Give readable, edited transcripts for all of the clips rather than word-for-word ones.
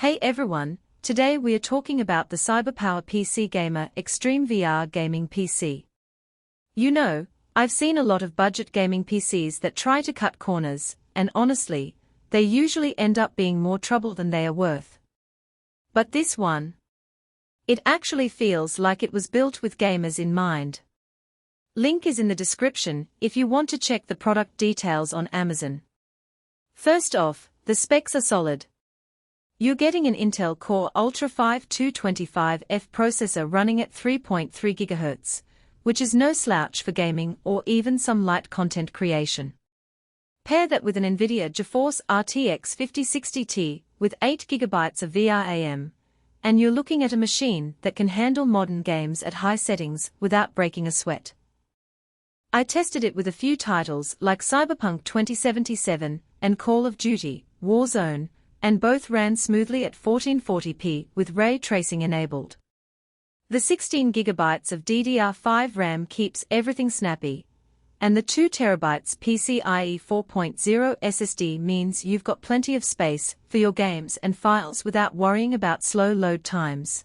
Hey everyone, today we are talking about the CyberPowerPC Gamer Xtreme VR Gaming PC. You know, I've seen a lot of budget gaming PCs that try to cut corners, and honestly, they usually end up being more trouble than they are worth. But this one, it actually feels like it was built with gamers in mind. Link is in the description if you want to check the product details on Amazon. First off, the specs are solid. You're getting an Intel Core Ultra 5 225F processor running at 3.3 GHz, which is no slouch for gaming or even some light content creation. Pair that with an NVIDIA GeForce RTX 5060 Ti with 8 GB of VRAM, and you're looking at a machine that can handle modern games at high settings without breaking a sweat. I tested it with a few titles like Cyberpunk 2077 and Call of Duty, Warzone, and both ran smoothly at 1440p with ray tracing enabled. The 16 GB of DDR5 RAM keeps everything snappy, and the 2TB PCIe 4.0 SSD means you've got plenty of space for your games and files without worrying about slow load times.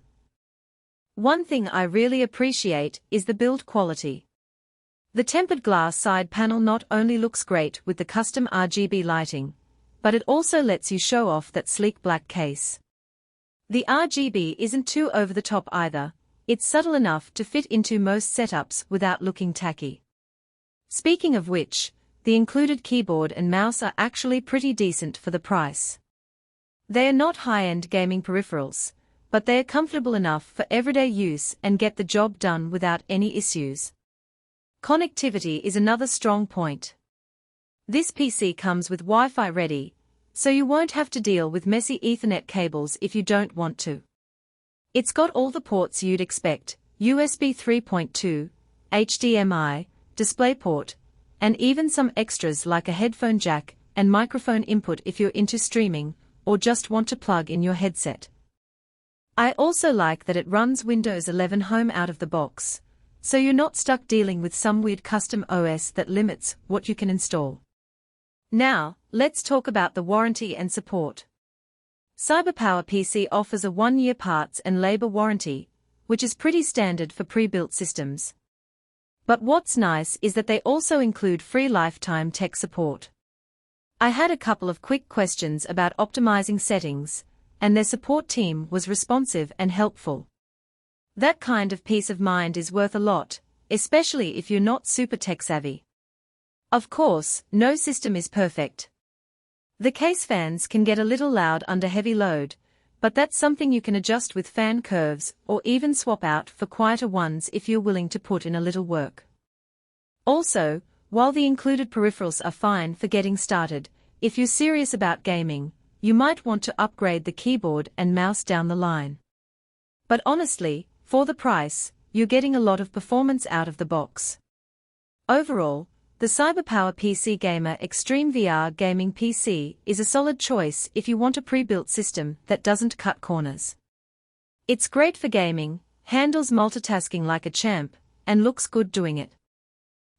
One thing I really appreciate is the build quality. The tempered glass side panel not only looks great with the custom RGB lighting, but it also lets you show off that sleek black case. The RGB isn't too over the top either, it's subtle enough to fit into most setups without looking tacky. Speaking of which, the included keyboard and mouse are actually pretty decent for the price. They are not high-end gaming peripherals, but they are comfortable enough for everyday use and get the job done without any issues. Connectivity is another strong point. This PC comes with Wi-Fi ready, so you won't have to deal with messy Ethernet cables if you don't want to. It's got all the ports you'd expect: USB 3.2, HDMI, DisplayPort, and even some extras like a headphone jack and microphone input if you're into streaming or just want to plug in your headset. I also like that it runs Windows 11 Home out of the box, so you're not stuck dealing with some weird custom OS that limits what you can install. Now, let's talk about the warranty and support. CyberPowerPC offers a 1-year parts and labor warranty, which is pretty standard for pre-built systems. But what's nice is that they also include free lifetime tech support. I had a couple of quick questions about optimizing settings, and their support team was responsive and helpful. That kind of peace of mind is worth a lot, especially if you're not super tech-savvy. Of course, no system is perfect. The case fans can get a little loud under heavy load, but that's something you can adjust with fan curves or even swap out for quieter ones if you're willing to put in a little work. Also, while the included peripherals are fine for getting started, if you're serious about gaming, you might want to upgrade the keyboard and mouse down the line. But honestly, for the price, you're getting a lot of performance out of the box. Overall, the CyberPowerPC Gamer Xtreme VR Gaming PC is a solid choice if you want a pre-built system that doesn't cut corners. It's great for gaming, handles multitasking like a champ, and looks good doing it.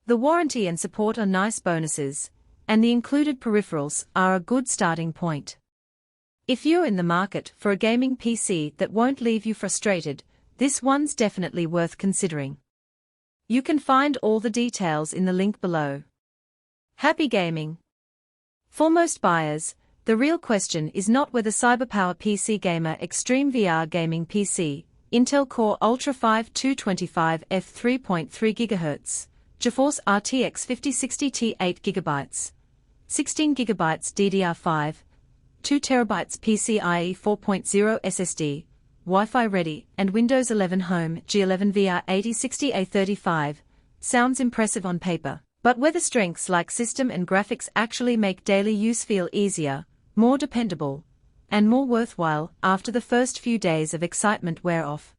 The warranty and support are nice bonuses, and the included peripherals are a good starting point. If you're in the market for a gaming PC that won't leave you frustrated, this one's definitely worth considering. You can find all the details in the link below. Happy gaming! For most buyers, the real question is not whether CyberPowerPC Gamer Xtreme VR Gaming PC, Intel Core Ultra 5 225F 3.3 GHz, GeForce RTX 5060 Ti 8 GB, 16 GB DDR5, 2 TB PCIe 4.0 SSD, Wi-Fi ready, and Windows 11 Home G11 VR 8060A35, sounds impressive on paper, but whether strengths like system and graphics actually make daily use feel easier, more dependable, and more worthwhile after the first few days of excitement wear off.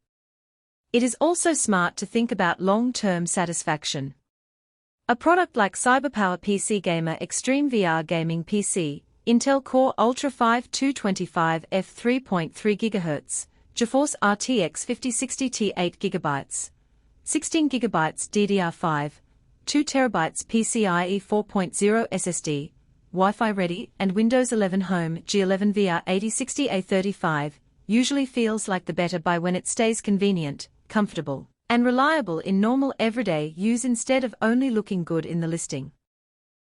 It is also smart to think about long-term satisfaction. A product like CyberPowerPC Gamer Xtreme VR Gaming PC, Intel Core Ultra 5 225F 3.3 GHz, GeForce RTX 5060 Ti 8 GB, 16 GB DDR5, 2 TB PCIe 4.0 SSD, Wi-Fi ready, and Windows 11 Home G11 VR 8060A35 usually feels like the better buy when it stays convenient, comfortable, and reliable in normal everyday use instead of only looking good in the listing.